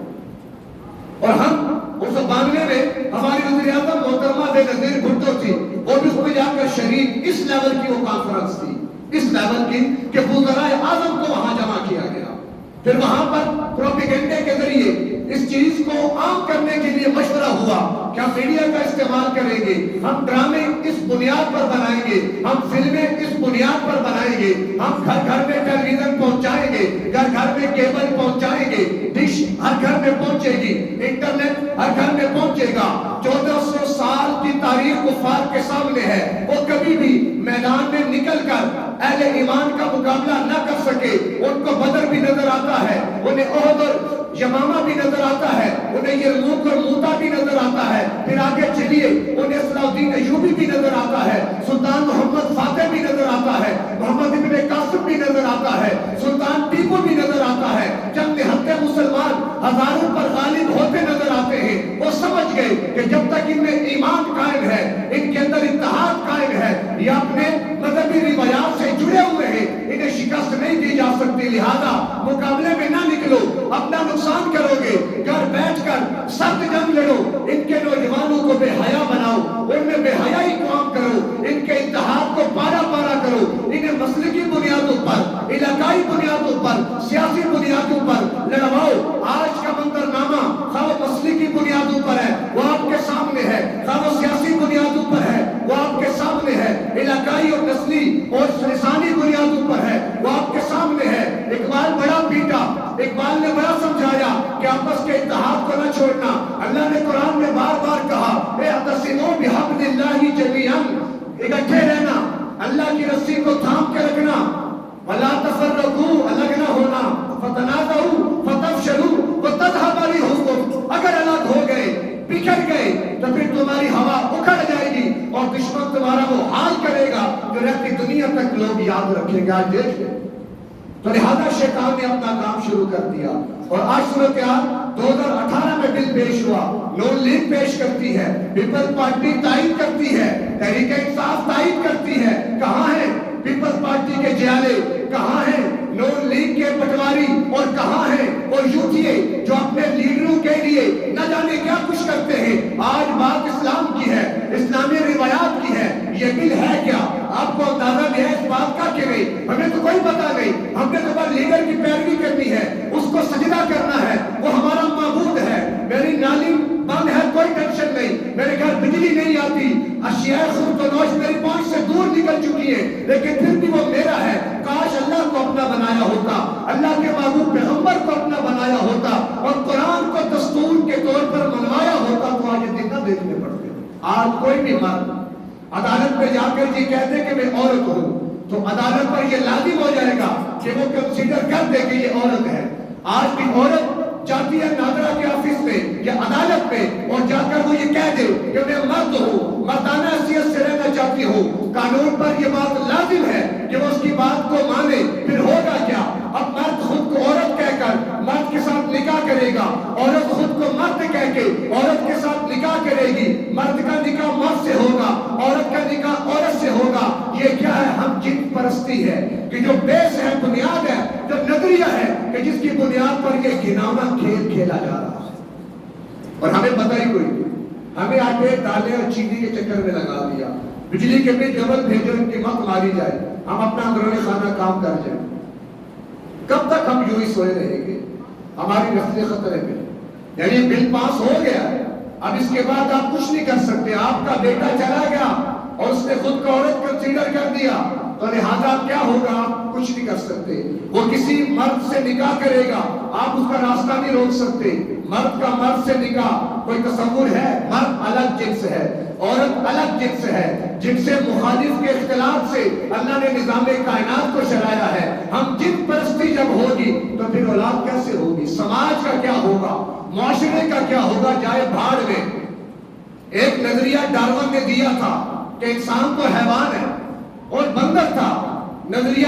اور ہم 1992 میں ہماری وزیر اعظم محترمہ بے نظیر بھٹو تھی، وہ بھی اس میں جا کر شریک، اس لیول کی وہ کانفرنس تھی، اس لیول کی کہ وزراء اعظم کو وہاں جمع کیا گیا، پھر وہاں پر پروپیگنڈے کے ذریعے اس چیز کو عام کرنے کے لیے مشورہ ہوا کہ ہم میڈیا کا استعمال کریں گے، ہم ڈرامے اس بنیاد پر بنائیں گے، ہم فلمیں اس بنیاد پر بنائیں گے، ہم گھر گھر میں ٹیلی ویژن پہنچائیں گے، گھر گھر میں کیبل پہنچائیں گے، ڈش ہر گھر میں پہنچے گی، انٹرنیٹ ہر گھر میں پہنچے گا۔ 1400 سال کی تاریخ کفار کے سامنے ہے، وہ کبھی بھی میدان میں نکل کر اہل ایمان کا مقابلہ نہ کر سکے، ان کو بدر بھی نظر آتا ہے، انہیں احد اور یمامہ بھی نظر آتا ہے، انہیں یرموک اور موتا بھی نظر آتا ہے، پھر آگے چلیے انہیں صلاح الدین ایوبی بھی نظر آتا ہے، سلطان محمد فاتح بھی نظر آتا ہے، محمد ابن قاسم بھی نظر آتا ہے، سلطان ٹیپو بھی نظر آتا ہے، جب نہتے مسلمان ہزاروں پر غالب ہوتے نظر آتے ہیں، وہ سمجھ گئے کہ جب تک ان میں ایمان قائم ہے، ان کے اندر اتحاد قائم ہے، یہ اپنے مذہبی روایات سے جڑے ہوئے ہیں، انہیں شکست نہیں دی جا سکتی، لہذا مقابلے میں نہ نکلو، اپنا نقصان کرو گے، گھر بیٹھ کر سخت جنگ لڑو، ان کے نوجوانوں کو بے حیا بناؤ، ان میں بے حیائی کو عام کرو، ان کے اتحاد کو پارا پارا کرو، انہیں مسلکی بنیادوں پر، علاقائی بنیادوں پر، سیاسی بنیادوں پر لڑواؤ۔ آج کا منظرنامہ خواہ وہ مسلکی بنیادوں پر ہے وہ آپ کے سامنے ہے، خواہ وہ سیاسی بنیادوں پر ہے وہ آپ کے سامنے ہے، علاقائی اور نسلی اور لسانی بنیادوں پر ہے وہ آپ کے سامنے ہے۔ اقبال بڑا پیٹا، اقبال نے بڑا سمجھایا کہ آپس کے اتحاد کو نہ چھوڑنا۔ اللہ نے قرآن میں بار بار کہا اعتصموا بحبل اللہ جمیعا، اکٹھے رہنا، اللہ کی رسی کو تھام کے رکھنا، ولا تفرقوا، الگ نہ ہونا، فتنازعوا فتفشلوا وتذهب ريحكم، اگر الگ ہو گئے، بکھر گئے تو پھر تمہاری ہوا اکھڑ جائے گی اور دشمن تمہارا وہ حال کرے گا جو رہتی دنیا تک لوگ یاد رکھیں گے۔ آج دیکھ لیں تو لہذا شیطان نے اپنا کام شروع کر دیا اور آج صورتحال 2018 میں بل پیش ہوا، نون لیگ پیش کرتی ہے، پیپلز پارٹی تائید کرتی ہے، تحریک انصاف تائید کرتی ہے، کہاں ہیں پیپلز پارٹی کے جیالے، کہاں ہیں نون لیگ کے پٹواری اور کہاں ہیں وہ یوتھیے جو اپنے لیڈروں کے لیے نہ جانے کیا کچھ کرتے ہیں۔ آج بات اسلام کی ہے، اسلامی روایات کی ہے، یہ بل ہے کیا؟ آپ کو اندازہ نہیں ہے اس بات کا کہ نہیں، ہمیں تو کوئی پتہ نہیں، ہم نے تو بس لیڈر کی پیروی کرنی ہے، اس کو سجدہ کرنا ہے، وہ ہمارا معبود ہے، میری نالی بند ہے کوئی ٹینشن نہیں، میرے گھر بجلی نہیں آتی، اشیاء خورد و نوش میری پہنچ سے دور نکل چکی ہے، لیکن پھر بھی وہ میرا ہے۔ کاش اللہ کو اپنا بنایا ہوتا، اللہ کے محبوب پیغمبر کو اپنا بنایا ہوتا اور قرآن کو دستور کے طور پر منوایا ہوتا تو آج یہ دن نہ دیکھنے پڑتے۔ آج کوئی بھی مرد عدالت میں جا کر یہ کہہ دے کہ میں عورت ہوں تو عدالت پر یہ لازم ہو جائے گا کہ وہ کنسیڈر کر دے کہ یہ عورت ہے۔ آج بھی عورت جاتی ہے ناظرہ کے آفس میں یا عدالت میں اور جا کر وہ یہ کہہ دے کہ میں مرد ہوں، مردانہ حیثیت سے رہنا چاہتی ہوں، قانون پر یہ بات لازم ہے کہ وہ اس کی بات کو مانے۔ پھر ہوگا کیا؟ اب مرد خود کو عورت کہہ کر مرد کے ساتھ نکاح کرے گا، عورت خود کو مرد کہہ کے عورت کے ساتھ نکاح کرے گی، مرد کا نکاح مرد سے ہوگا، عورت کا نکاح عورت سے ہوگا۔ یہ کیا ہے؟ ہم جن پرستی ہے کہ جو بیس ہے، بنیاد ہے، جو نظریہ ہے کہ جس کی بنیاد پر یہ گھناؤنا کھیل کھیلا جا رہا ہے اور ہمیں پتہ ہی کوئی نہیں۔ ہمیں آٹے دالیں اور چینی کے چکر میں لگا دیا، بجلی کے بل ڈبل بھیجو، ان کی مت ماری جائے، ہم اپنا اندرونی خانہ کام کر جائیں۔ کب تک ہم یوں ہی سوئے رہیں گے؟ ہماری نسلیں خطرے میں۔ یعنی بل پاس ہو گیا، اب اس کے بعد آپ کچھ نہیں کر سکتے، آپ کا بیٹا چلا گیا اور اس نے خود کو عورت کنسیڈر کر دیا تو لہذا کیا ہوگا؟ آپ کچھ نہیں کر سکتے۔ وہ کسی مرد سے نکاح کرے گا، آپ اس کا راستہ نہیں روک سکتے۔ مرد کا مرد سے نکاح کوئی تصور ہے؟ مرد الگ جنس ہے، عورت الگ جنس ہے، جن سے مخالف کے اختلاف سے اللہ نے نظام کائنات کو چلایا ہے۔ ہم جن پرستی جب ہوگی تو پھر اولاد کیسے ہوگی؟ سماج کا کیا ہوگا؟ معاشرے کا کیا ہوگا؟ جائے بھاڑ میں۔ ایک نظریہ ڈارون نے دیا تھا کہ انسان تو حیوان ہے اور بندر تھا، نظریہ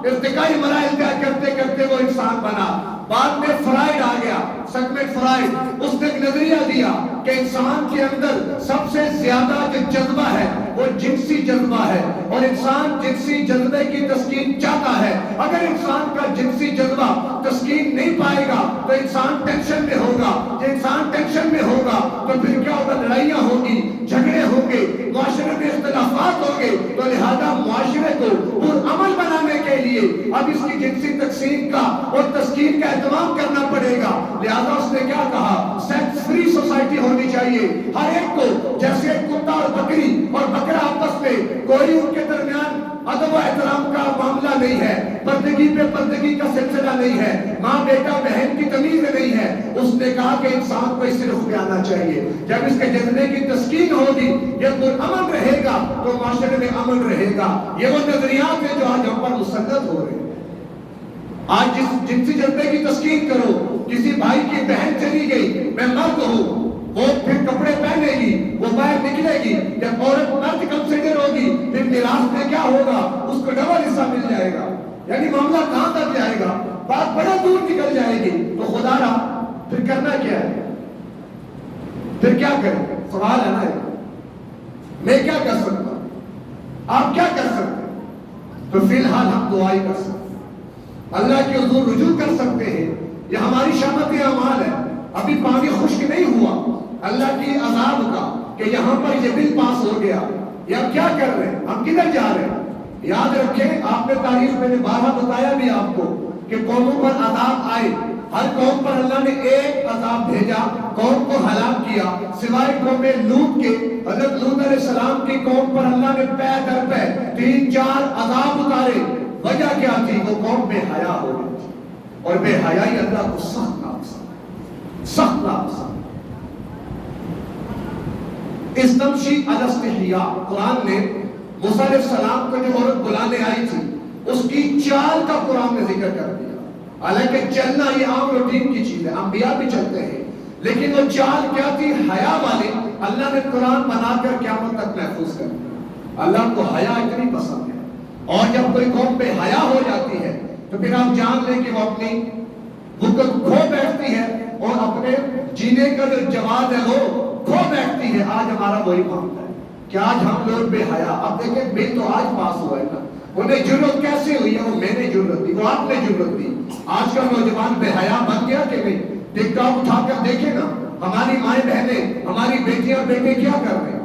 ارتقائی مراحل طے کرتے کرتے وہ انسان بنا. بعد میں فرائڈ آ گیا, سگمنٹ فرائڈ, اس نے ایک نظریہ دیا کہ انسان کے اندر سب سے زیادہ جو جذبہ ہے وہ جنسی جذبہ ہے, اور انسان جنسی جذبے کی تسکین چاہتا ہے. اگر انسان کا جنسی جذبہ تسکین نہیں پائے گا تو انسان ٹینشن میں ہوگا. جب انسان ٹینشن میں ہوگا تو پھر کیا ہوگا؟ لڑائیاں ہوگی, جھگڑے ہوں گے, معاشرے میں اختلافات ہوں گے. تو لہذا معاشرے کو پرامن بنانے کے لیے اب اس کی جنسی تقسیم کا اور تسکین کا اہتمام کرنا پڑے گا. لہذا اس نے کیا کہا؟ سیکس فری سوسائٹی ہونی چاہیے. ہر ایک کو جیسے کتا اور بکری اور بکرا آپس میں کوئی ان کے درمیان ادب و احترام کا معاملہ نہیں ہے, پردگی پہ پردگی کا سلسلہ نہیں ہے, ماں بیٹا بہن کی تمیز نہیں ہے. اس نے کہا کہ انسان کو اس رخ پہ آنا چاہیے. جب اس کے جذبے کی تسکین ہوگی, یہ امن رہے گا تو معاشرے میں امن رہے گا. یہ وہ نظریات ہیں جو آج ہم پر مسلط ہو رہے ہیں. آج جس جنسی جذبے کی تسکین کرو, کسی بھائی کی بہن چلی گئی, میں مرد ہوں, وہ پھر کپڑے پہنے گی, وہ باہر نکلے گی, جب عورت مرد کنسیڈر ہوگی پھر میراث میں کیا ہوگا؟ اس کو ڈبل حصہ مل جائے گا. یعنی معاملہ کہاں تک جائے گا؟ بات بڑا دور نکل جائے گی. تو خدا را پھر کرنا کیا ہے؟ پھر کیا کریں؟ سوال ہے نا, میں کیا کر سکتا ہوں, آپ کیا کر سکتے ہیں؟ تو فی الحال ہم دعائی کر سکتے ہیں, اللہ کے حضور رجوع کر سکتے ہیں. یہ ہماری شامت اعمال ہے. ابھی پانی خشک نہیں ہوا اللہ کی عذاب کا کہ یہاں پر یہ بل پاس ہو گیا. یہ ہم کیا کر رہے ہیں؟ ہم کدھر جا رہے ہیں؟ یاد رکھیں, آپ نے تاریخ میں نے بارہا بتایا بھی آپ کو کہ قوموں پر عذاب آئے. ہر قوم پر اللہ نے ایک عذاب بھیجا, قوم کو ہلاک کیا, سوائے قوم لوط کے. حضرت لوط علیہ السلام کی قوم پر اللہ نے پے در پے 3-4 عذاب اتارے. وجہ کیا تھی؟ وہ قوم بے حیا ہو گئی تھی, اور بے حیائی اللہ کو سخت ناپسند. استمشی الاستحیاء, قرآن نے موسیٰ علیہ السلام کو جو عورت بلانے آئی تھی اس کی چال کا قرآن نے ذکر کر دیا. حالانکہ چلنا یہ عام روٹین کی چیز ہے, انبیاء بھی چلتے ہیں, لیکن وہ چال کیا تھی؟ حیا والی. اللہ نے قرآن بنا کر قیامت تک محفوظ کر دیا. اللہ کو حیا اتنی پسند ہے, اور جب کوئی قوم بے حیا ہو جاتی ہے تو پھر آپ جان لیں کہ وہ اپنی وقت کھو بیٹھتی ہے, اور اپنے جینے کا جو جواب ہے وہ کھو بیٹھتی ہے. آج ہمارا وہی معاملہ ہے کہ آج ہم لوگ بے حیا. اب دیکھیں, بل تو آج پاس ہوا ہے نا, انہیں جرت کیسے ہوئی ہے؟ وہ میں نے جرت دی, وہ آپ نے جرت دی. آج کا نوجوان بے حیا بن گیا کہ نہیں؟ ٹک ٹاک اٹھا کر دیکھیں نا, ہماری مائیں بہنیں, ہماری بیٹیاں بیٹے کیا کر رہے ہیں.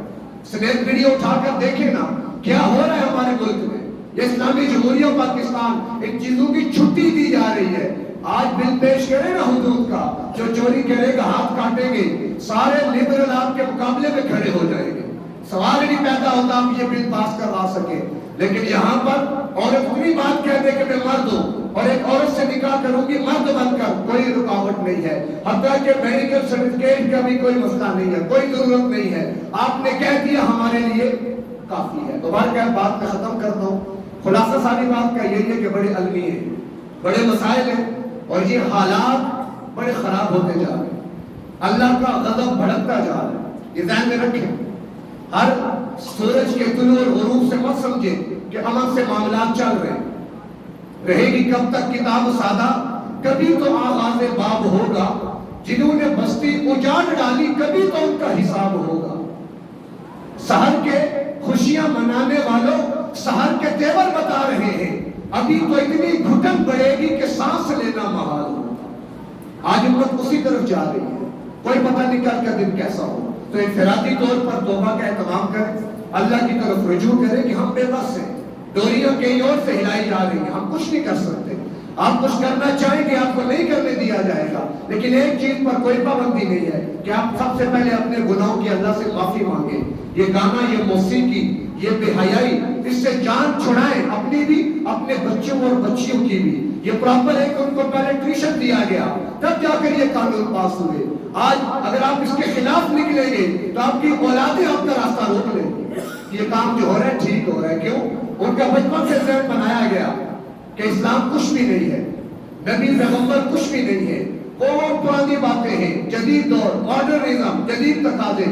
سنیپ ویڈیو اٹھا کر دیکھیں نا کیا ہو رہا ہے ہمارے ملک میں. یہ اسلامی جمہوریہ پاکستان, ان چیزوں کی چھٹی دی جا رہی ہے. آج بل پیش کرے نا حدود کا, جو چوری کرے گا ہاتھ کاٹیں گے. سارے لبرل آپ کے مقابلے میں کھڑے ہو جائیں گے. سوال نہیں پیدا ہوتا آپ یہ بل پاس کروا سکے. لیکن یہاں پر عورت اتنی بات کہہ دے کہ میں مرد ہوں اور ایک عورت سے نکاح کروں گی مرد بن کر, کوئی رکاوٹ نہیں ہے. حتیٰ کہ میڈیکل سرٹیفکیٹ کا بھی کوئی مسئلہ نہیں ہے, کوئی ضرورت نہیں ہے. آپ نے کہہ دیا ہمارے لیے کافی ہے. دوبارہ کیا بات میں ختم کرتا ہوں. خلاصہ ساری بات کا یہی ہے کہ بڑے علمی ہیں, بڑے مسائل ہیں, اور یہ حالات بڑے خراب ہوتے جا رہے ہیں. اللہ کا غضب بھڑکتا جا رہا ہے. یہ ذہن میں رکھیں. ہر سورج کے طلوع اور غروب سے مت سمجھے کہ امن سے معاملات چل رہے ہیں. رہے گی کب تک کتاب سادہ؟ کبھی تو آغاز باب ہوگا. جنہوں نے بستی اجاڑ ڈالی کبھی تو ان کا حساب ہوگا. سحر کے خوشیاں منانے والوں سحر کے تیور بتا رہے ہیں. ابھی تو اتنی گھٹن بڑھے گی کہ سانس لینا محال ہوگا. آج امت اسی طرف جا رہی ہے, کوئی پتہ نہیں کل کا دن کیسا ہو. تو انفرادی طور پر توبہ کا اہتمام کریں, اللہ کی طرف رجوع کریں کہ ہم بے بس ہیں, ڈوریاں کہیں اور سے ہلائی جا رہی ہیں, ہم کچھ نہیں کر سکتے. آپ کچھ کرنا چاہیں گے آپ کو نہیں کرنے دیا جائے گا, لیکن ایک چیز پر کوئی پابندی نہیں ہے کہ آپ سب سے پہلے اپنے گناہوں کی اللہ سے معافی مانگیں. یہ گانا, یہ موسیقی, یہ بے حیائی, اس سے جان چھڑائیں, اپنی بھی اپنے بچوں اور بچیوں کی بھی. یہ پراپر ہے کہ ان کو پہلے ٹیوشن دیا گیا تب جا کر یہ قانون پاس ہوئے. آج اگر آپ اس کے خلاف نکلیں گے تو آپ کی اولادیں آپ کا راستہ روک لیں گی. یہ کام جو ہو رہا ہے ٹھیک ہو رہا ہے, کیوں؟ ان کا بچپن سے ذہن بنایا گیا کہ اسلام کچھ بھی نہیں ہے, نبی پیغمبر کچھ بھی نہیں ہے, وہ پرانی باتیں ہیں, جدید دور, ماڈرنزم, جدید تقاضے.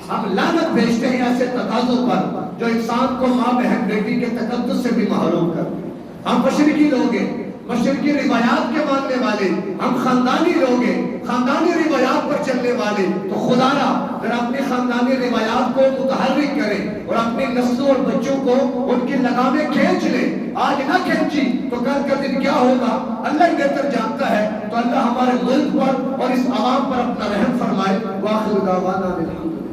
ہم لعنت بھیجتے ہیں ایسے تقاضوں پر جو انسان کو ماں بہن بیٹی کے تقدس سے بھی محروم کر دے. ہم مشرقی لوگ ہیں، مشرقی روایات کے ماننے والے، ہم خاندانی لوگ ہیں، خاندانی روایات پر چلنے والے. تو خدا را اگر اپنی خاندانی روایات کو متحرک کرے اور اپنی نسلوں اور بچوں کو ان کی لگامیں کھینچ لے. آج نہ کھینچی تو کل کا دن کیا ہوگا اللہ ہی بہتر جانتا ہے. تو اللہ ہمارے ملک پر اور اس عوام پر اپنا رحم فرمائے. وآخر دعوانا الحمدللہ.